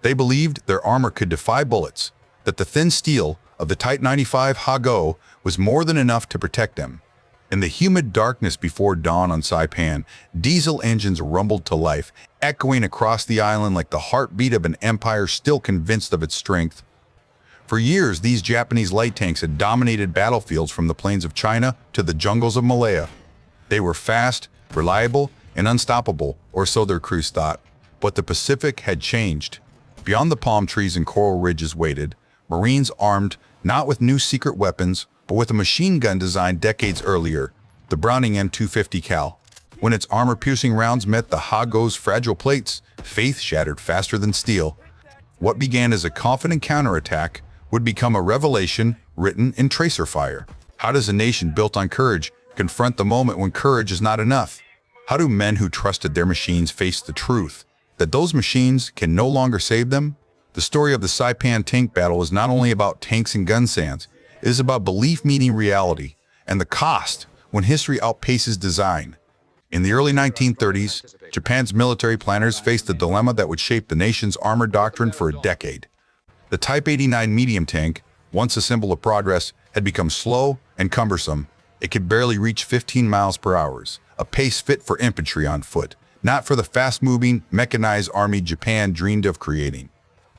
They believed their armor could defy bullets, that the thin steel of the Type 95 Hago was more than enough to protect them. In the humid darkness before dawn on Saipan, diesel engines rumbled to life, echoing across the island like the heartbeat of an empire still convinced of its strength. For years, these Japanese light tanks had dominated battlefields from the plains of China to the jungles of Malaya. They were fast, reliable, and unstoppable, or so their crews thought. But the Pacific had changed. Beyond the palm trees and coral ridges waited Marines armed not with new secret weapons, but with a machine gun designed decades earlier, the Browning M250 Cal. When its armor-piercing rounds met the Hago's fragile plates, faith shattered faster than steel. What began as a confident counterattack would become a revelation written in tracer fire. How does a nation built on courage confront the moment when courage is not enough? How do men who trusted their machines face the truth that those machines can no longer save them? The story of the Saipan tank battle is not only about tanks and gun sands. It is about belief meeting reality and the cost when history outpaces design. In the early 1930s, Japan's military planners faced a dilemma that would shape the nation's armor doctrine for a decade. The Type 89 medium tank, once a symbol of progress, had become slow and cumbersome. It could barely reach 15 miles per hour, a pace fit for infantry on foot, not for the fast-moving, mechanized army Japan dreamed of creating.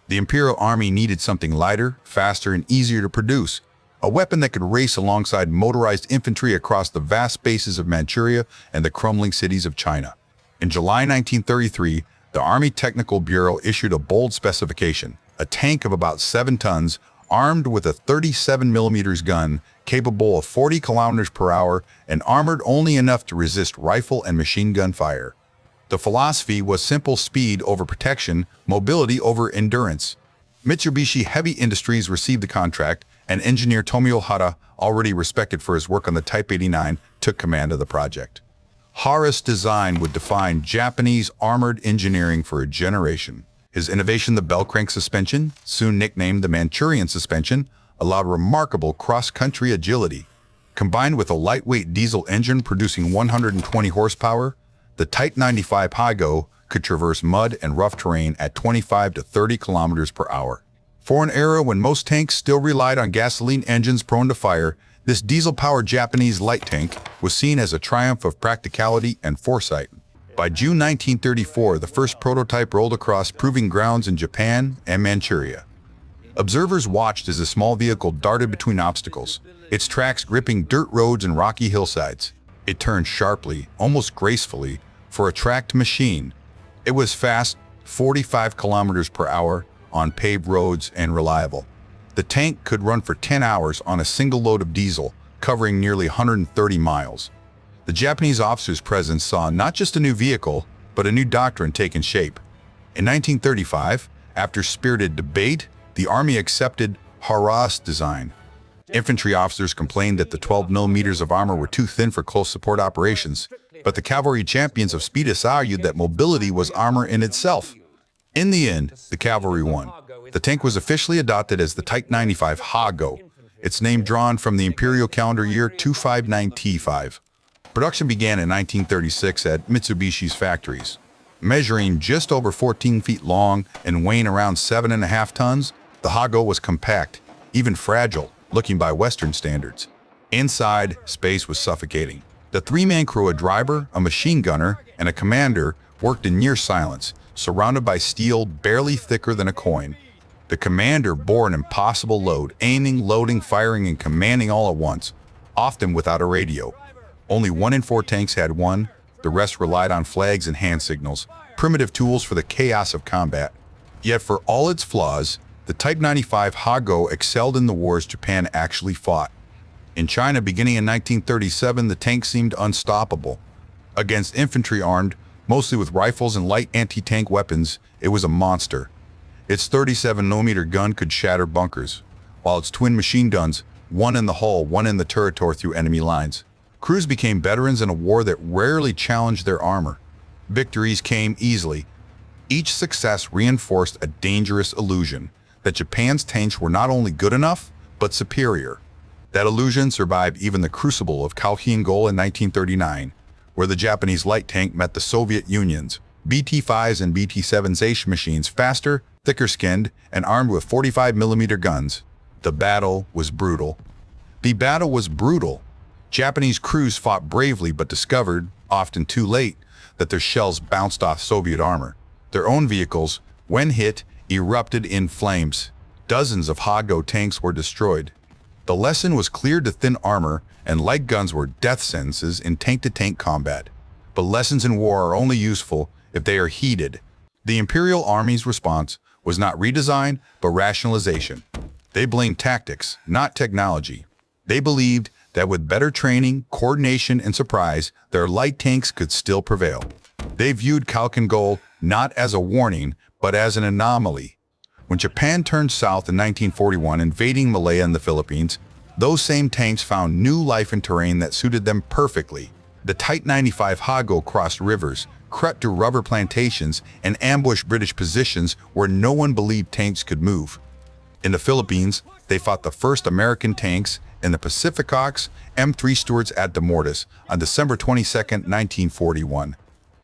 The Imperial Army needed something lighter, faster, and easier to produce, a weapon that could race alongside motorized infantry across the vast spaces of Manchuria and the crumbling cities of China. In July 1933, the Army Technical Bureau issued a bold specification, a tank of about 7 tons, armed with a 37mm gun, capable of 40 kilometers per hour, and armored only enough to resist rifle and machine gun fire. The philosophy was simple: speed over protection, mobility over endurance. Mitsubishi Heavy Industries received the contract, and engineer Tomio Hara, already respected for his work on the Type 89, took command of the project. Hara's design would define Japanese armored engineering for a generation. His innovation, the bell crank suspension, soon nicknamed the Manchurian suspension, allowed remarkable cross-country agility. Combined with a lightweight diesel engine producing 120 horsepower, the Type 95 Hago could traverse mud and rough terrain at 25 to 30 kilometers per hour. For an era when most tanks still relied on gasoline engines prone to fire, this diesel-powered Japanese light tank was seen as a triumph of practicality and foresight. By June 1934, the first prototype rolled across proving grounds in Japan and Manchuria. Observers watched as the small vehicle darted between obstacles, its tracks gripping dirt roads and rocky hillsides. It turned sharply, almost gracefully, for a tracked machine. It was fast, 45 kilometers per hour, on paved roads and reliable. The tank could run for 10 hours on a single load of diesel, covering nearly 130 miles. The Japanese officers present saw not just a new vehicle, but a new doctrine taking shape. In 1935, after spirited debate, the Army accepted Hara's design. Infantry officers complained that the 12 millimeters of armor were too thin for close support operations, but the cavalry champions of speedists argued that mobility was armor in itself. In the end, the cavalry won. The tank was officially adopted as the Type 95 Hago, its name drawn from the imperial calendar year 259T5. Production began in 1936 at Mitsubishi's factories. Measuring just over 14 feet long and weighing around 7.5 tons, the Hago was compact, even fragile, looking by Western standards. Inside, space was suffocating. The 3-man crew, a driver, a machine gunner, and a commander, worked in near silence, surrounded by steel barely thicker than a coin. The commander bore an impossible load, aiming, loading, firing, and commanding all at once, often without a radio. Only 1 in 4 tanks had one. The rest relied on flags and hand signals, primitive tools for the chaos of combat. Yet for all its flaws, the Type 95 Hago excelled in the wars Japan actually fought. In China, beginning in 1937, the tank seemed unstoppable. Against infantry armed, mostly with rifles and light anti-tank weapons, it was a monster. Its 37mm gun could shatter bunkers, while its twin machine guns, one in the hull, one in the turret, tore through enemy lines. Crews became veterans in a war that rarely challenged their armor. Victories came easily. Each success reinforced a dangerous illusion that Japan's tanks were not only good enough, but superior. That illusion survived even the crucible of Kaohsiung in 1939, where the Japanese light tank met the Soviet Union's BT-5s and BT-7s machines faster thicker-skinned, and armed with 45mm guns. The battle was brutal. Japanese crews fought bravely but discovered, often too late, that their shells bounced off Soviet armor. Their own vehicles, when hit, erupted in flames. Dozens of Ha-Go tanks were destroyed. The lesson was clear: to thin armor and light guns were death sentences in tank-to-tank combat. But lessons in war are only useful if they are heeded. The Imperial Army's response was not redesign, but rationalization. They blamed tactics, not technology. They believed that with better training, coordination, and surprise, their light tanks could still prevail. They viewed Khalkhin Gol not as a warning, but as an anomaly. When Japan turned south in 1941, invading Malaya and the Philippines, those same tanks found new life and terrain that suited them perfectly. The Type 95 Ha-Go crossed rivers, cut through rubber plantations, and ambushed British positions where no one believed tanks could move. In the Philippines, they fought the first American tanks in the Pacificox M3 Stuarts at the Mortis on December 22, 1941.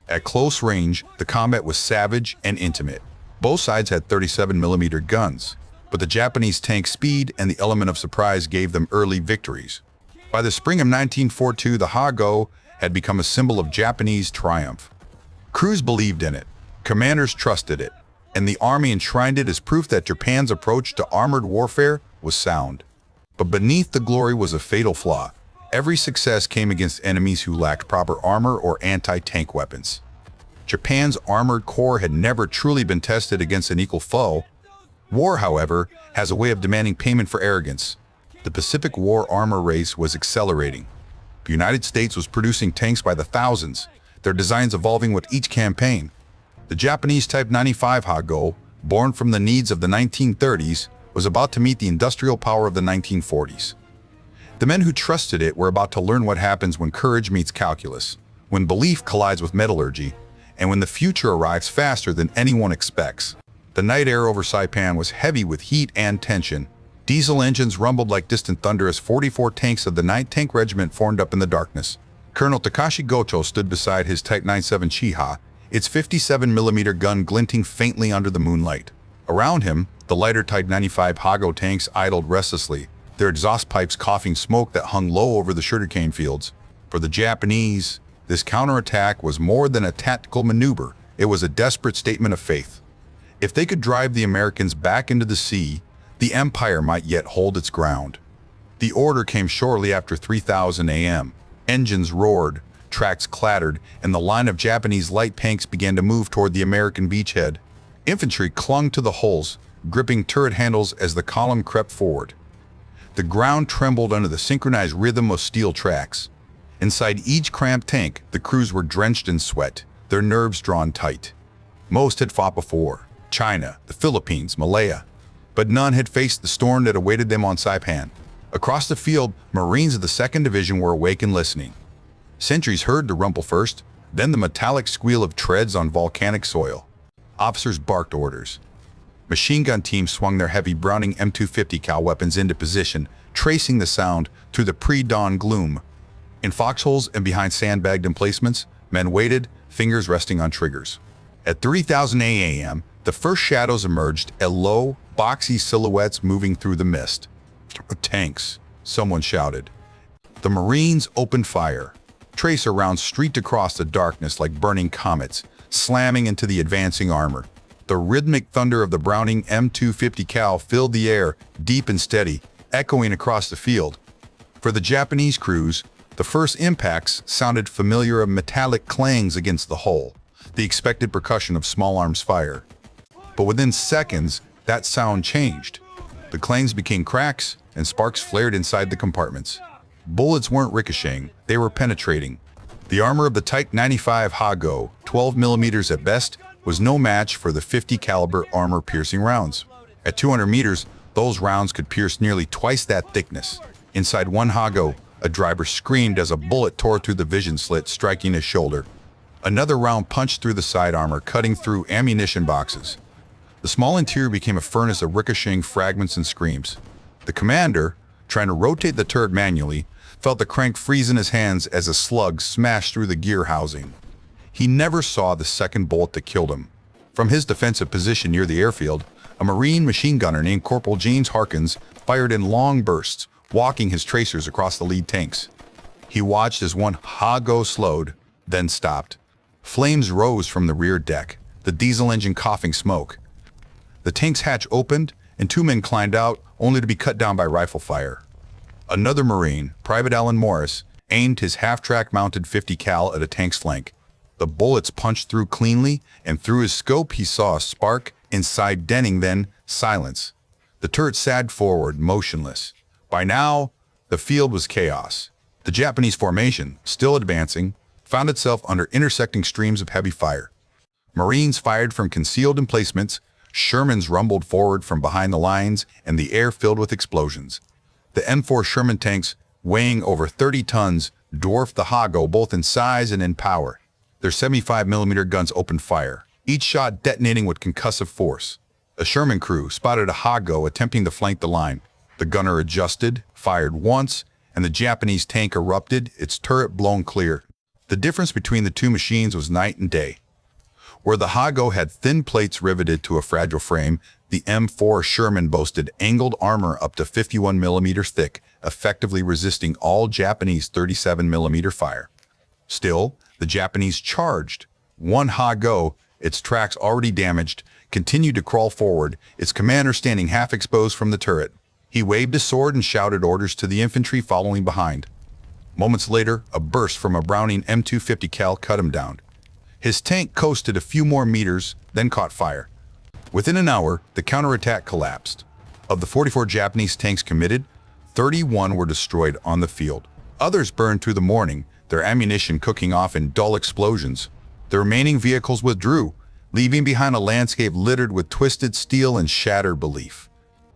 At close range, the combat was savage and intimate. Both sides had 37mm guns, but the Japanese tank speed and the element of surprise gave them early victories. By the spring of 1942, the Ha-Go had become a symbol of Japanese triumph. Crews believed in it, commanders trusted it, and the army enshrined it as proof that Japan's approach to armored warfare was sound. But beneath the glory was a fatal flaw. Every success came against enemies who lacked proper armor or anti-tank weapons. Japan's armored core had never truly been tested against an equal foe. War, however, has a way of demanding payment for arrogance. The Pacific War armor race was accelerating. The United States was producing tanks by the thousands, their designs evolving with each campaign. The Japanese Type 95 Ha-Go, born from the needs of the 1930s, was about to meet the industrial power of the 1940s. The men who trusted it were about to learn what happens when courage meets calculus, when belief collides with metallurgy, and when the future arrives faster than anyone expects. The night air over Saipan was heavy with heat and tension. Diesel engines rumbled like distant thunder as 44 tanks of the 9th Tank Regiment formed up in the darkness. Colonel Takashi Goto stood beside his Type 97 Chiha, its 57mm gun glinting faintly under the moonlight. Around him, the lighter Type 95 Ha-Go tanks idled restlessly, their exhaust pipes coughing smoke that hung low over the sugarcane fields. For the Japanese, this counterattack was more than a tactical maneuver. It was a desperate statement of faith. If they could drive the Americans back into the sea, the empire might yet hold its ground. The order came shortly after 3:00 a.m. Engines roared, tracks clattered, and the line of Japanese light tanks began to move toward the American beachhead. Infantry clung to the hulls, gripping turret handles as the column crept forward. The ground trembled under the synchronized rhythm of steel tracks. Inside each cramped tank, the crews were drenched in sweat, their nerves drawn tight. Most had fought before: China, the Philippines, Malaya. But none had faced the storm that awaited them on Saipan. Across the field, Marines of the 2nd Division were awake and listening. Sentries heard the rumble first, then the metallic squeal of treads on volcanic soil. Officers barked orders. Machine gun teams swung their heavy Browning M250 cal weapons into position, tracing the sound through the pre-dawn gloom. In foxholes and behind sandbagged emplacements, men waited, fingers resting on triggers. At 3:00 a.m., the first shadows emerged, low, boxy silhouettes moving through the mist. "Tanks," someone shouted. The Marines opened fire. Tracer rounds streaked across the darkness like burning comets, slamming into the advancing armor. The rhythmic thunder of the Browning M250 cal filled the air, deep and steady, echoing across the field. For the Japanese crews, the first impacts sounded familiar of metallic clangs against the hull, the expected percussion of small arms fire. But within seconds, that sound changed. The clangs became cracks, and sparks flared inside the compartments. Bullets weren't ricocheting, they were penetrating. The armor of the Type 95 Ha-Go, 12mm at best, was no match for the 50 caliber armor-piercing rounds. At 200 meters, those rounds could pierce nearly twice that thickness. Inside one Ha-Go, a driver screamed as a bullet tore through the vision slit, striking his shoulder. Another round punched through the side armor, cutting through ammunition boxes. The small interior became a furnace of ricocheting fragments and screams. The commander, trying to rotate the turret manually, felt the crank freeze in his hands as a slug smashed through the gear housing. He never saw the second bullet that killed him. From his defensive position near the airfield, A Marine machine gunner named Corporal James Harkins fired in long bursts, walking his tracers across the lead tanks. He watched as one Ha-Go slowed, then stopped. Flames rose from the rear deck, the diesel engine coughing smoke. The tank's hatch opened, and 2 men climbed out, only to be cut down by rifle fire. Another Marine, Private Alan Morris, aimed his half-track mounted 50 cal at a tank's flank. The bullets punched through cleanly, and through his scope he saw a spark inside Denning, then silence. The turret sagged forward, motionless. By now, the field was chaos. The Japanese formation, still advancing, found itself under intersecting streams of heavy fire. Marines fired from concealed emplacements, Shermans rumbled forward from behind the lines, and the air filled with explosions. The M4 Sherman tanks, weighing over 30 tons, dwarfed the Ha-Go both in size and in power. Their 75mm guns opened fire, each shot detonating with concussive force. A Sherman crew spotted a Ha-Go attempting to flank the line. The gunner adjusted, fired once, and the Japanese tank erupted, its turret blown clear. The difference between the two machines was night and day. Where the Ha-Go had thin plates riveted to a fragile frame, the M4 Sherman boasted angled armor up to 51mm thick, effectively resisting all Japanese 37mm fire. Still, the Japanese charged. One Ha-Go, its tracks already damaged, continued to crawl forward, its commander standing half exposed from the turret. He waved his sword and shouted orders to the infantry following behind. Moments later, a burst from a Browning M250 cal cut him down. His tank coasted a few more meters, then caught fire. Within an hour, the counterattack collapsed. Of the 44 Japanese tanks committed, 31 were destroyed on the field. Others burned through the morning, their ammunition cooking off in dull explosions. The remaining vehicles withdrew, leaving behind a landscape littered with twisted steel and shattered belief.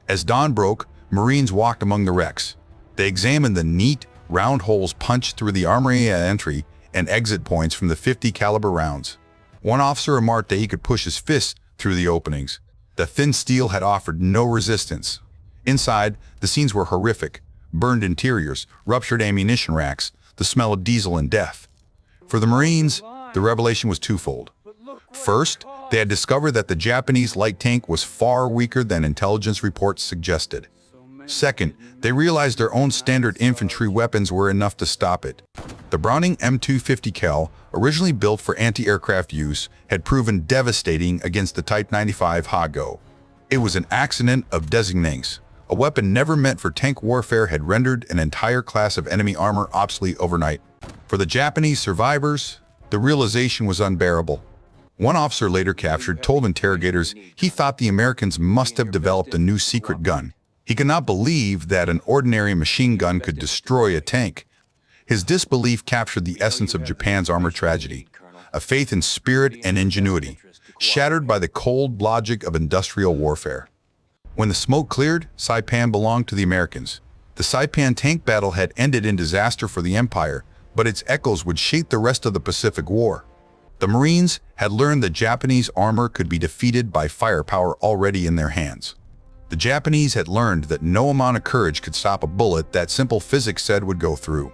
As dawn broke, Marines walked among the wrecks. They examined the neat, round holes punched through the armory entry and exit points from the 50 caliber rounds. One officer remarked that he could push his fist through the openings. The thin steel had offered no resistance. Inside, the scenes were horrific. Burned interiors, ruptured ammunition racks, the smell of diesel and death. For the Marines, the revelation was twofold. First, they had discovered that the Japanese light tank was far weaker than intelligence reports suggested. Second, they realized their own standard infantry weapons were enough to stop it. The Browning M250 cal, originally built for anti-aircraft use, had proven devastating against the Type 95 Ha-Go. It was an accident of designings. A weapon never meant for tank warfare had rendered an entire class of enemy armor obsolete overnight. For the Japanese survivors, the realization was unbearable. One officer later captured told interrogators he thought the Americans must have developed a new secret gun. He could not believe that an ordinary machine gun could destroy a tank. His disbelief captured the essence of Japan's armor tragedy, a faith in spirit and ingenuity, shattered by the cold logic of industrial warfare. When the smoke cleared, Saipan belonged to the Americans. The Saipan tank battle had ended in disaster for the Empire, but its echoes would shape the rest of the Pacific War. The Marines had learned that Japanese armor could be defeated by firepower already in their hands. The Japanese had learned that no amount of courage could stop a bullet that simple physics said would go through.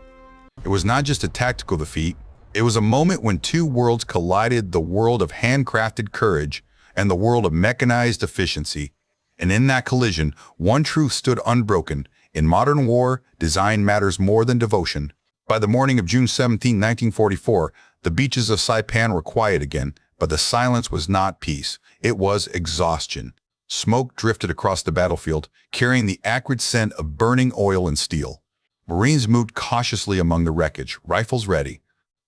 It was not just a tactical defeat, it was a moment when two worlds collided, the world of handcrafted courage and the world of mechanized efficiency. And in that collision, one truth stood unbroken. In modern war, design matters more than devotion. By the morning of June 17, 1944, the beaches of Saipan were quiet again, but the silence was not peace. It was exhaustion. Smoke drifted across the battlefield, carrying the acrid scent of burning oil and steel. Marines moved cautiously among the wreckage, rifles ready.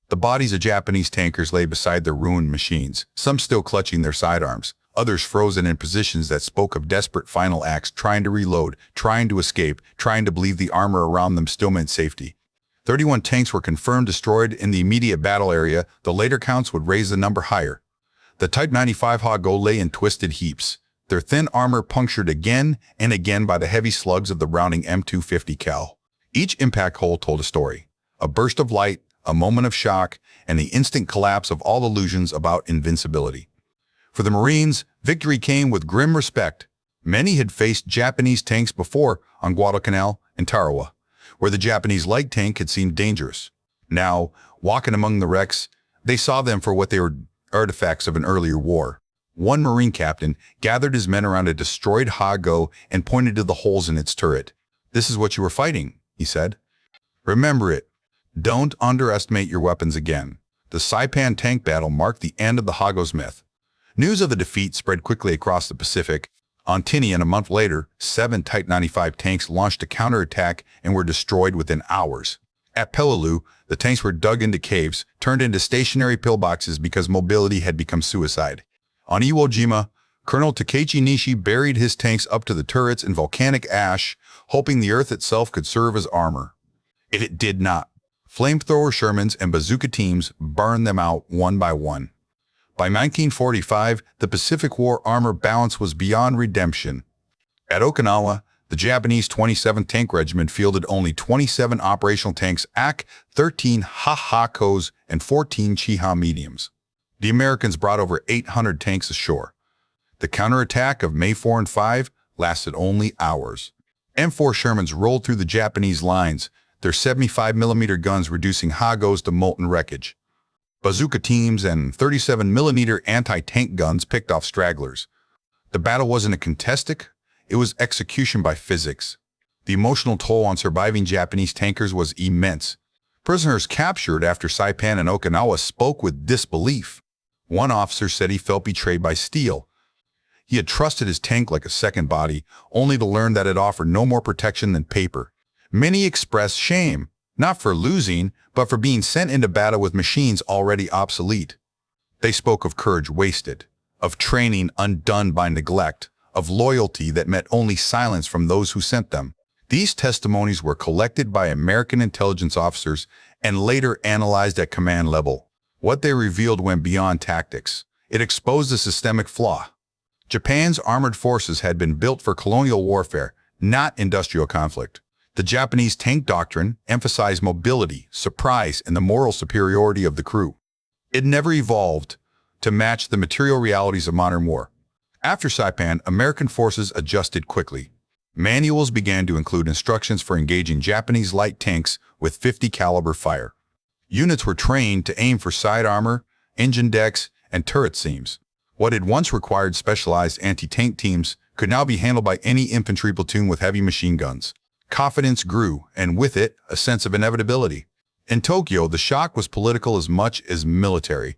The bodies of Japanese tankers lay beside their ruined machines, some still clutching their sidearms, others frozen in positions that spoke of desperate final acts, trying to reload, trying to escape, trying to believe the armor around them still meant safety. 31 tanks were confirmed destroyed in the immediate battle area. The later counts would raise the number higher. The Type 95 Ha-Go lay in twisted heaps, their thin armor punctured again and again by the heavy slugs of the Browning M250 cal. Each impact hole told a story, a burst of light, a moment of shock, and the instant collapse of all illusions about invincibility. For the Marines, victory came with grim respect. Many had faced Japanese tanks before on Guadalcanal and Tarawa, where the Japanese light tank had seemed dangerous. Now, walking among the wrecks, they saw them for what they were, artifacts of an earlier war. One Marine captain gathered his men around a destroyed Ha-Go and pointed to the holes in its turret. "This is what you were fighting," he said. "Remember it. Don't underestimate your weapons again." The Saipan tank battle marked the end of the Ha-Go's myth. News of the defeat spread quickly across the Pacific. On Tinian, a month later, 7 Type 95 tanks launched a counterattack and were destroyed within hours. At Peleliu, the tanks were dug into caves, turned into stationary pillboxes because mobility had become suicide. On Iwo Jima, Colonel Takechi Nishi buried his tanks up to the turrets in volcanic ash, hoping the earth itself could serve as armor. It did not. Flamethrower Shermans and bazooka teams burned them out one by one. By 1945, the Pacific War armor balance was beyond redemption. At Okinawa, the Japanese 27th Tank Regiment fielded only 27 operational tanks AK-13 Ha-Kos and 14 Chiha mediums. The Americans brought over 800 tanks ashore. The counterattack of May 4 and 5 lasted only hours. M4 Shermans rolled through the Japanese lines, their 75mm guns reducing Ha-Gos to molten wreckage. Bazooka teams and 37mm anti-tank guns picked off stragglers. The battle wasn't a contested, it was execution by physics. The emotional toll on surviving Japanese tankers was immense. Prisoners captured after Saipan and Okinawa spoke with disbelief. One officer said he felt betrayed by steel. He had trusted his tank like a second body, only to learn that it offered no more protection than paper. Many expressed shame, not for losing, but for being sent into battle with machines already obsolete. They spoke of courage wasted, of training undone by neglect, of loyalty that met only silence from those who sent them. These testimonies were collected by American intelligence officers and later analyzed at command level. What they revealed went beyond tactics. It exposed a systemic flaw. Japan's armored forces had been built for colonial warfare, not industrial conflict. The Japanese tank doctrine emphasized mobility, surprise, and the moral superiority of the crew. It never evolved to match the material realities of modern war. After Saipan, American forces adjusted quickly. Manuals began to include instructions for engaging Japanese light tanks with 50 caliber fire. Units were trained to aim for side armor, engine decks, and turret seams. What had once required specialized anti-tank teams could now be handled by any infantry platoon with heavy machine guns. Confidence grew, and with it, a sense of inevitability. In Tokyo, the shock was political as much as military.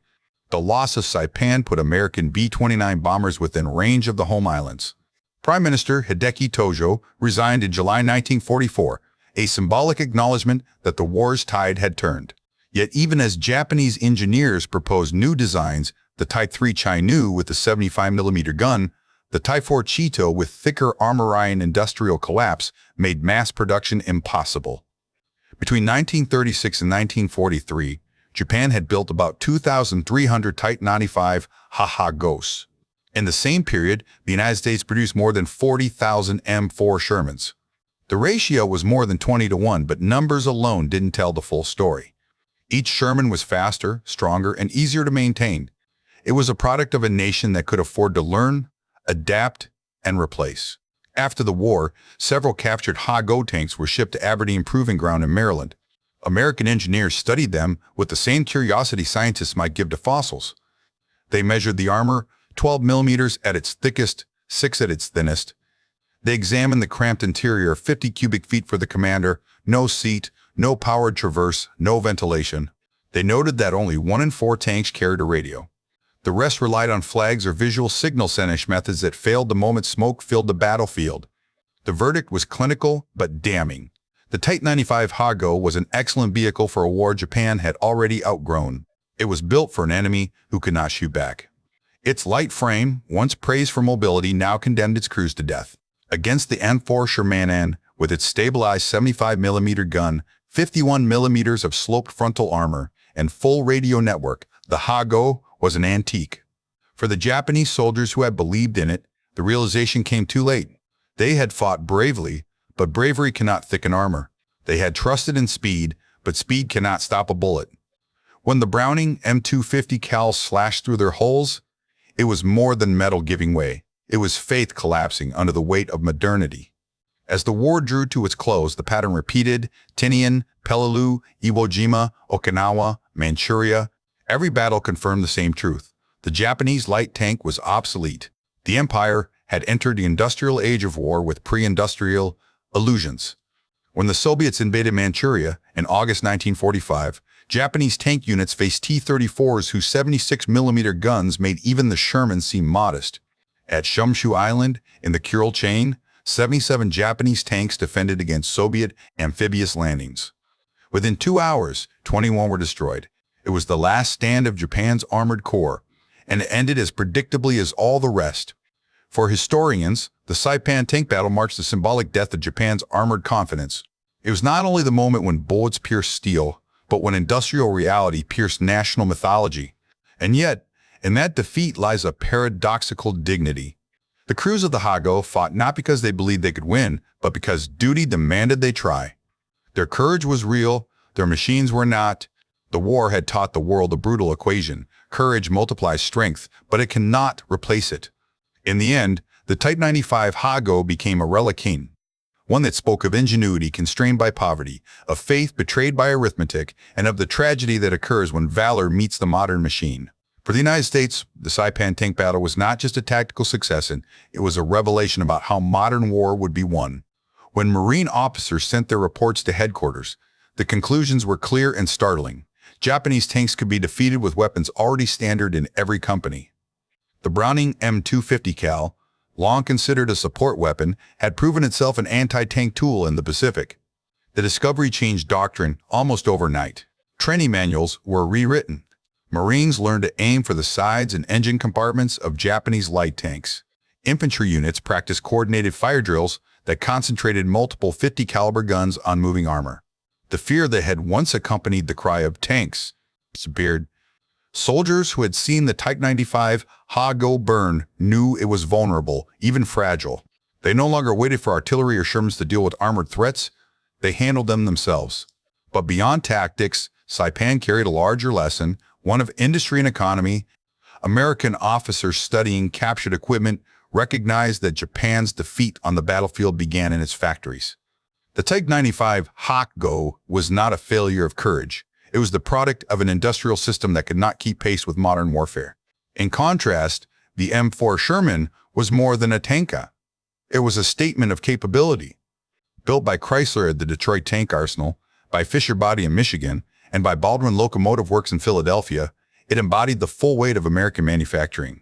The loss of Saipan put American B-29 bombers within range of the home islands. Prime Minister Hideki Tojo resigned in July 1944, a symbolic acknowledgement that the war's tide had turned. Yet even as Japanese engineers proposed new designs, the Type 3 Chi-Nu with the 75mm gun, the Type 4 Chito with thicker armor and industrial collapse made mass production impossible. Between 1936 and 1943, Japan had built about 2,300 Type 95 Ha-Gos. In the same period, the United States produced more than 40,000 M4 Shermans. The ratio was more than 20-1, but numbers alone didn't tell the full story. Each Sherman was faster, stronger, and easier to maintain. It was a product of a nation that could afford to learn, adapt, and replace. After the war, several captured Ha-Go tanks were shipped to Aberdeen Proving Ground in Maryland. American engineers studied them with the same curiosity scientists might give to fossils. They measured the armor, 12mm at its thickest, 6 at its thinnest. They examined the cramped interior, 50 cubic feet for the commander, no seat, no powered traverse, no ventilation. They noted that only 1 in 4 tanks carried a radio. The rest relied on flags or visual signal sending methods that failed the moment smoke filled the battlefield. The verdict was clinical but damning. The Type 95 Ha-Go was an excellent vehicle for a war Japan had already outgrown. It was built for an enemy who could not shoot back. Its light frame, once praised for mobility, now condemned its crews to death. Against the M4 Sherman, with its stabilized 75mm gun, 51mm of sloped frontal armor, and full radio network, the Ha-Go was an antique. For the Japanese soldiers who had believed in it, the realization came too late. They had fought bravely, but bravery cannot thicken armor. They had trusted in speed, but speed cannot stop a bullet. When the Browning M250 cal slashed through their hulls, it was more than metal giving way. It was faith collapsing under the weight of modernity. As the war drew to its close, the pattern repeated: Tinian, Peleliu, Iwo Jima, Okinawa, Manchuria. Every battle confirmed the same truth. The Japanese light tank was obsolete. The empire had entered the industrial age of war with pre-industrial illusions. When the Soviets invaded Manchuria in August 1945, Japanese tank units faced T-34s whose 76mm guns made even the Shermans seem modest. At Shumshu Island, in the Kuril chain, 77 Japanese tanks defended against Soviet amphibious landings. Within 2 hours, 21 were destroyed. It was the last stand of Japan's armored corps, and it ended as predictably as all the rest. For historians, the Saipan tank battle marks the symbolic death of Japan's armored confidence. It was not only the moment when bullets pierced steel, but when industrial reality pierced national mythology. And yet, in that defeat lies a paradoxical dignity. The crews of the Hago fought not because they believed they could win, but because duty demanded they try. Their courage was real, their machines were not. The war had taught the world a brutal equation. Courage multiplies strength, but it cannot replace it. In the end, the Type 95 Hago became a relicane, one that spoke of ingenuity constrained by poverty, of faith betrayed by arithmetic, and of the tragedy that occurs when valor meets the modern machine. For the United States, the Saipan tank battle was not just a tactical success, it was a revelation about how modern war would be won. When Marine officers sent their reports to headquarters, the conclusions were clear and startling. Japanese tanks could be defeated with weapons already standard in every company. The Browning M250 cal, long considered a support weapon, had proven itself an anti-tank tool in the Pacific. The discovery changed doctrine almost overnight. Training manuals were rewritten. Marines learned to aim for the sides and engine compartments of Japanese light tanks. Infantry units practiced coordinated fire drills that concentrated multiple 50 caliber guns on moving armor. The fear that had once accompanied the cry of tanks disappeared. Soldiers who had seen the Type 95 Hago burn knew it was vulnerable, even fragile. They no longer waited for artillery or Shermans to deal with armored threats. They handled them themselves. But beyond tactics, Saipan carried a larger lesson, one of industry and economy. American officers studying captured equipment recognized that Japan's defeat on the battlefield began in its factories. The Type 95 Hago was not a failure of courage. It was the product of an industrial system that could not keep pace with modern warfare. In contrast, the M4 Sherman was more than a tanka. It was a statement of capability. Built by Chrysler at the Detroit Tank Arsenal, by Fisher Body in Michigan, and by Baldwin Locomotive Works in Philadelphia, it embodied the full weight of American manufacturing.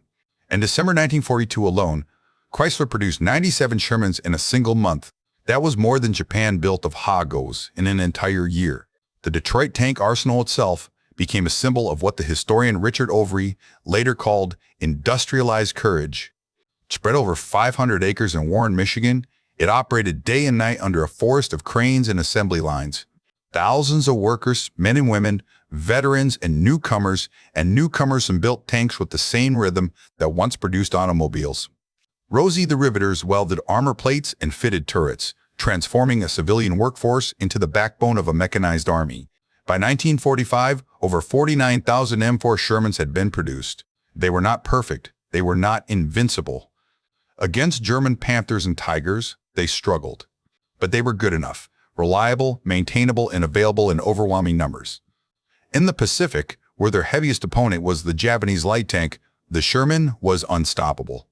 In December 1942 alone, Chrysler produced 97 Shermans in a single month. That was more than Japan built of Hagos in an entire year. The Detroit Tank Arsenal itself became a symbol of what the historian Richard Overy later called industrialized courage. Spread over 500 acres in Warren, Michigan, it operated day and night under a forest of cranes and assembly lines. Thousands of workers, men and women, veterans and newcomers and built tanks with the same rhythm that once produced automobiles. Rosie the Riveters welded armor plates and fitted turrets, transforming a civilian workforce into the backbone of a mechanized army. By 1945, over 49,000 M4 Shermans had been produced. They were not perfect. They were not invincible. Against German Panthers and Tigers, they struggled. But they were good enough, reliable, maintainable, and available in overwhelming numbers. In the Pacific, where their heaviest opponent was the Japanese light tank, the Sherman was unstoppable.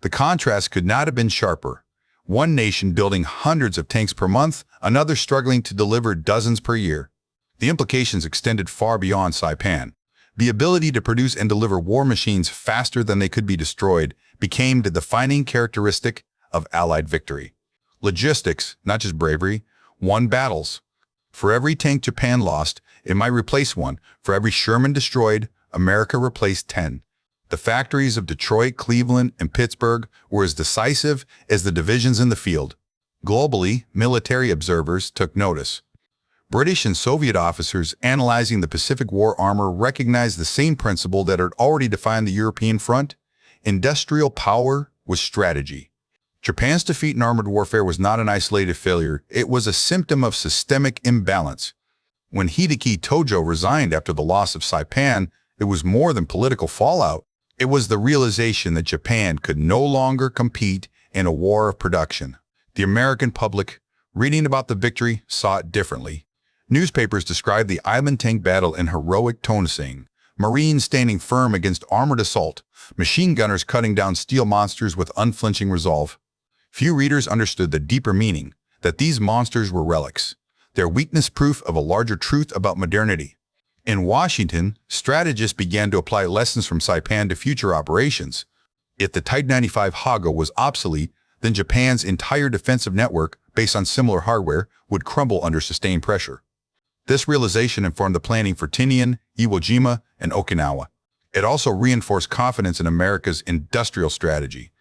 The contrast could not have been sharper. One nation building hundreds of tanks per month, another struggling to deliver dozens per year. The implications extended far beyond Saipan. The ability to produce and deliver war machines faster than they could be destroyed became the defining characteristic of Allied victory. Logistics, not just bravery, won battles. For every tank Japan lost, it might replace one. For every Sherman destroyed, America replaced 10. The factories of Detroit, Cleveland, and Pittsburgh were as decisive as the divisions in the field. Globally, military observers took notice. British and Soviet officers analyzing the Pacific War armor recognized the same principle that had already defined the European front. Industrial power was strategy. Japan's defeat in armored warfare was not an isolated failure. It was a symptom of systemic imbalance. When Hideki Tojo resigned after the loss of Saipan, it was more than political fallout. It was the realization that Japan could no longer compete in a war of production. The American public, reading about the victory, saw it differently. Newspapers described the island tank battle in heroic tone, saying, Marines standing firm against armored assault, machine gunners cutting down steel monsters with unflinching resolve. Few readers understood the deeper meaning, that these monsters were relics, their weakness proof of a larger truth about modernity. In Washington, strategists began to apply lessons from Saipan to future operations. If the Type 95 Hago was obsolete, then Japan's entire defensive network, based on similar hardware, would crumble under sustained pressure. This realization informed the planning for Tinian, Iwo Jima, and Okinawa. It also reinforced confidence in America's industrial strategy.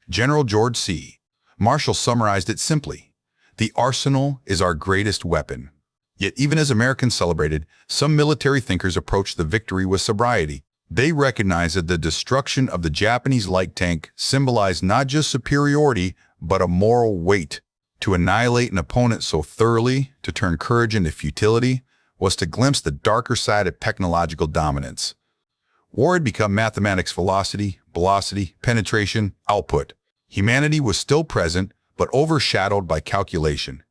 General George C. Marshall summarized it simply: "The arsenal is our greatest weapon." Yet even as Americans celebrated, some military thinkers approached the victory with sobriety. They recognized that the destruction of the Japanese light tank symbolized not just superiority, but a moral weight. To annihilate an opponent so thoroughly, to turn courage into futility, was to glimpse the darker side of technological dominance. War had become mathematics: velocity, penetration, output. Humanity was still present, but overshadowed by calculation.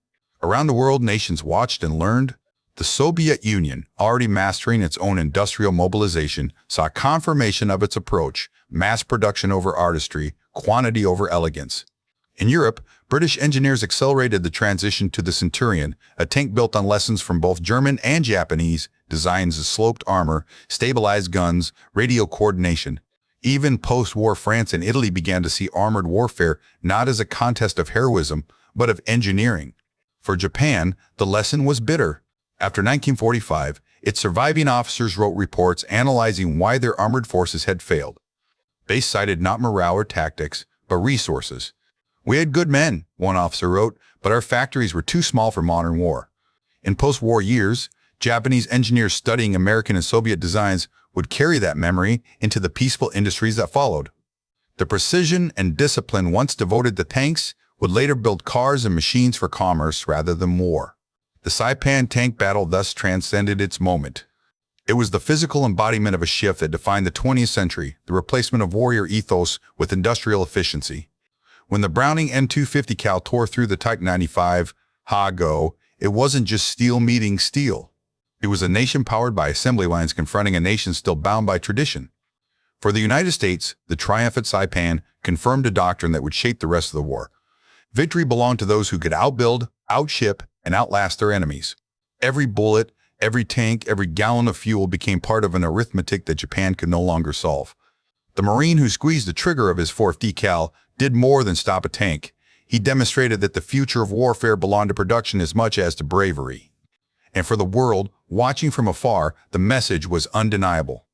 Around the world, nations watched and learned. The Soviet Union, already mastering its own industrial mobilization, saw confirmation of its approach: mass production over artistry, quantity over elegance. In Europe, British engineers accelerated the transition to the Centurion, a tank built on lessons from both German and Japanese designs: of sloped armor, stabilized guns, radio coordination. Even post-war France and Italy began to see armored warfare not as a contest of heroism, but of engineering. For Japan, the lesson was bitter. After 1945, its surviving officers wrote reports analyzing why their armored forces had failed. They cited not morale or tactics, but resources. "We had good men," one officer wrote, "but our factories were too small for modern war." In post-war years, Japanese engineers studying American and Soviet designs would carry that memory into the peaceful industries that followed. The precision and discipline once devoted to tanks would later build cars and machines for commerce rather than war. The Saipan tank battle thus transcended its moment. It was the physical embodiment of a shift that defined the 20th century, the replacement of warrior ethos with industrial efficiency. When the Browning M250 cal tore through the Type 95 Hago, it wasn't just steel meeting steel. It was a nation powered by assembly lines confronting a nation still bound by tradition. For the United States, the triumph at Saipan confirmed a doctrine that would shape the rest of the war. Victory belonged to those who could outbuild, outship, and outlast their enemies. Every bullet, every tank, every gallon of fuel became part of an arithmetic that Japan could no longer solve. The Marine who squeezed the trigger of his 4th decal did more than stop a tank. He demonstrated that the future of warfare belonged to production as much as to bravery. And for the world, watching from afar, the message was undeniable.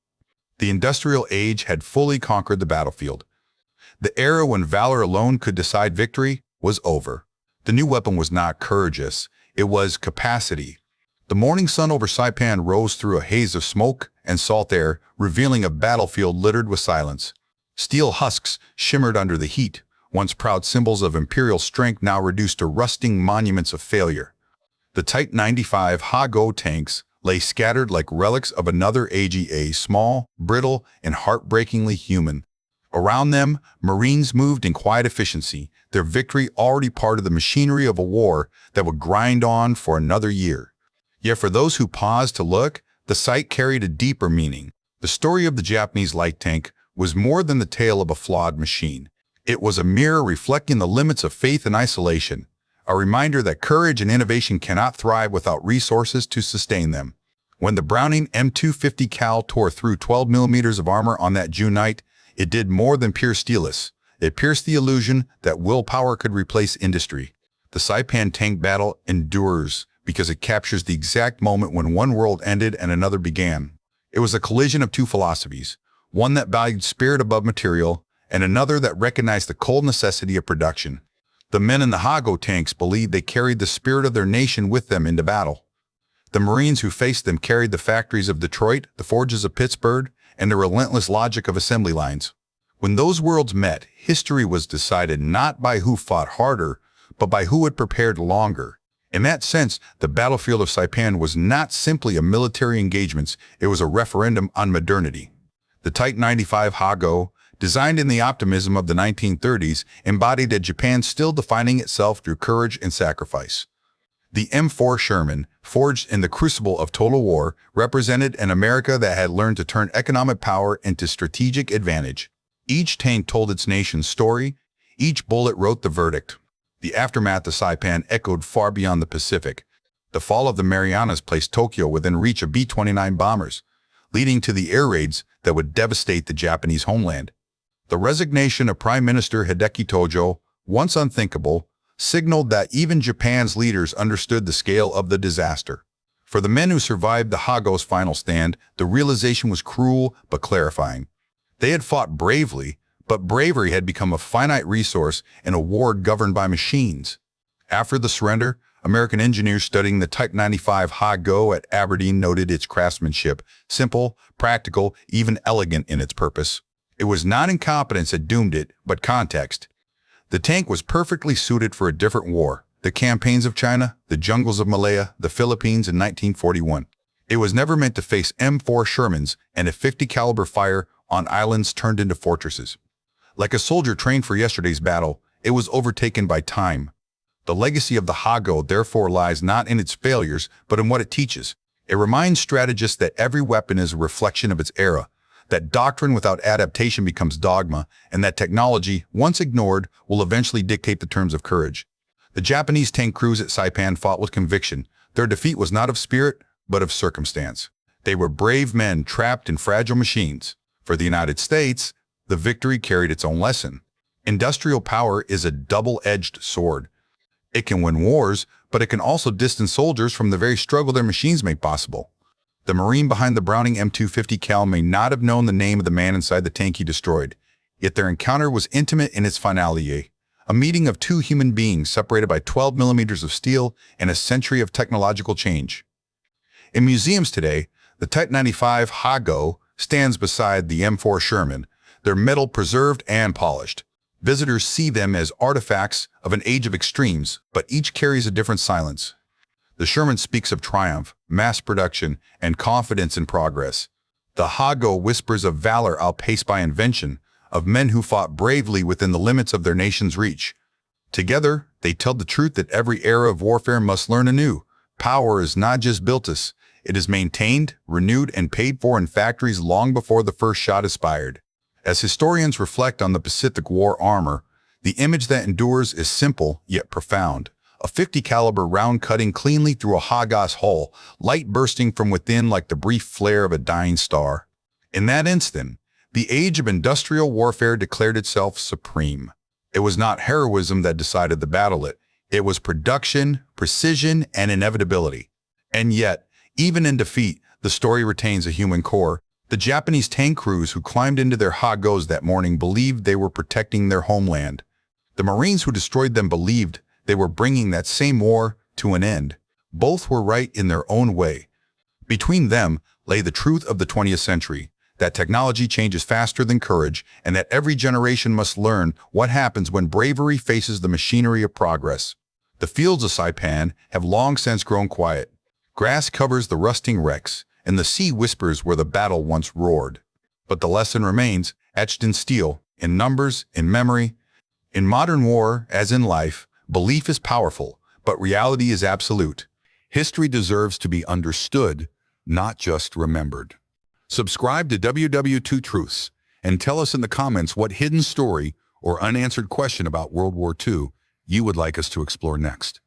The industrial age had fully conquered the battlefield. The era when valor alone could decide victory was over. The new weapon was not courageous, it was capacity. The morning sun over Saipan rose through a haze of smoke and salt air, revealing a battlefield littered with silence. Steel husks shimmered under the heat, once proud symbols of imperial strength now reduced to rusting monuments of failure. The Type 95 Hago tanks lay scattered like relics of another AGA, small, brittle, and heartbreakingly human. Around them, Marines moved in quiet efficiency, their victory already part of the machinery of a war that would grind on for another year. Yet for those who paused to look, the sight carried a deeper meaning. The story of the Japanese light tank was more than the tale of a flawed machine. It was a mirror reflecting the limits of faith and isolation, a reminder that courage and innovation cannot thrive without resources to sustain them. When the Browning M250 cal tore through 12 millimeters of armor on that June night, it did more than pierce steelers. It pierced the illusion that willpower could replace industry. The Saipan tank battle endures because it captures the exact moment when one world ended and another began. It was a collision of two philosophies, one that valued spirit above material, and another that recognized the cold necessity of production. The men in the Hago tanks believed they carried the spirit of their nation with them into battle. The Marines who faced them carried the factories of Detroit, the forges of Pittsburgh, and the relentless logic of assembly lines. When those worlds met, history was decided not by who fought harder, but by who had prepared longer. In that sense, the battlefield of Saipan was not simply a military engagement, it was a referendum on modernity. The Type 95 Hago, designed in the optimism of the 1930s, embodied a Japan still defining itself through courage and sacrifice. The M4 Sherman, forged in the crucible of total war, represented an America that had learned to turn economic power into strategic advantage. Each tank told its nation's story, each bullet wrote the verdict. The aftermath of Saipan echoed far beyond the Pacific. The fall of the Marianas placed Tokyo within reach of B-29 bombers, leading to the air raids that would devastate the Japanese homeland. The resignation of Prime Minister Hideki Tojo, once unthinkable, signaled that even Japan's leaders understood the scale of the disaster. For the men who survived the Hago's final stand, the realization was cruel but clarifying. They had fought bravely, but bravery had become a finite resource in a war governed by machines. After the surrender, American engineers studying the Type 95 Hago at Aberdeen noted its craftsmanship, simple, practical, even elegant in its purpose. It was not incompetence that doomed it, but context. The tank was perfectly suited for a different war, the campaigns of China, the jungles of Malaya, the Philippines in 1941. It was never meant to face M4 Shermans and a 50 caliber fire on islands turned into fortresses. Like a soldier trained for yesterday's battle, it was overtaken by time. The legacy of the Hago therefore lies not in its failures, but in what it teaches. It reminds strategists that every weapon is a reflection of its era, that doctrine without adaptation becomes dogma, and that technology, once ignored, will eventually dictate the terms of courage. The Japanese tank crews at Saipan fought with conviction. Their defeat was not of spirit, but of circumstance. They were brave men trapped in fragile machines. For the United States, the victory carried its own lesson. Industrial power is a double-edged sword. It can win wars, but it can also distance soldiers from the very struggle their machines make possible. The Marine behind the Browning M250 Cal may not have known the name of the man inside the tank he destroyed, yet their encounter was intimate in its finality, a meeting of two human beings separated by 12 millimeters of steel and a century of technological change. In museums today, the Type 95 Hago stands beside the M4 Sherman, their metal preserved and polished. Visitors see them as artifacts of an age of extremes, but each carries a different silence. The Sherman speaks of triumph, mass production, and confidence in progress. The Hago whispers of valor outpaced by invention, of men who fought bravely within the limits of their nation's reach. Together, they tell the truth that every era of warfare must learn anew. Power is not just built us, it is maintained, renewed, and paid for in factories long before the first shot is fired. As historians reflect on the Pacific War armor, the image that endures is simple yet profound. A 50 caliber round cutting cleanly through a Hago's hull, light bursting from within like the brief flare of a dying star. In that instant, the age of industrial warfare declared itself supreme. It was not heroism that decided the battle, it was production, precision, and inevitability. And yet, even in defeat, the story retains a human core. The Japanese tank crews who climbed into their Hagos that morning believed they were protecting their homeland. The Marines who destroyed them believed they were bringing that same war to an end. Both were right in their own way. Between them lay the truth of the 20th century, that technology changes faster than courage, and that every generation must learn what happens when bravery faces the machinery of progress. The fields of Saipan have long since grown quiet. Grass covers the rusting wrecks, and the sea whispers where the battle once roared. But the lesson remains, etched in steel, in numbers, in memory. In modern war, as in life, belief is powerful, but reality is absolute. History deserves to be understood, not just remembered. Subscribe to WW2 Truths and tell us in the comments what hidden story or unanswered question about World War II you would like us to explore next.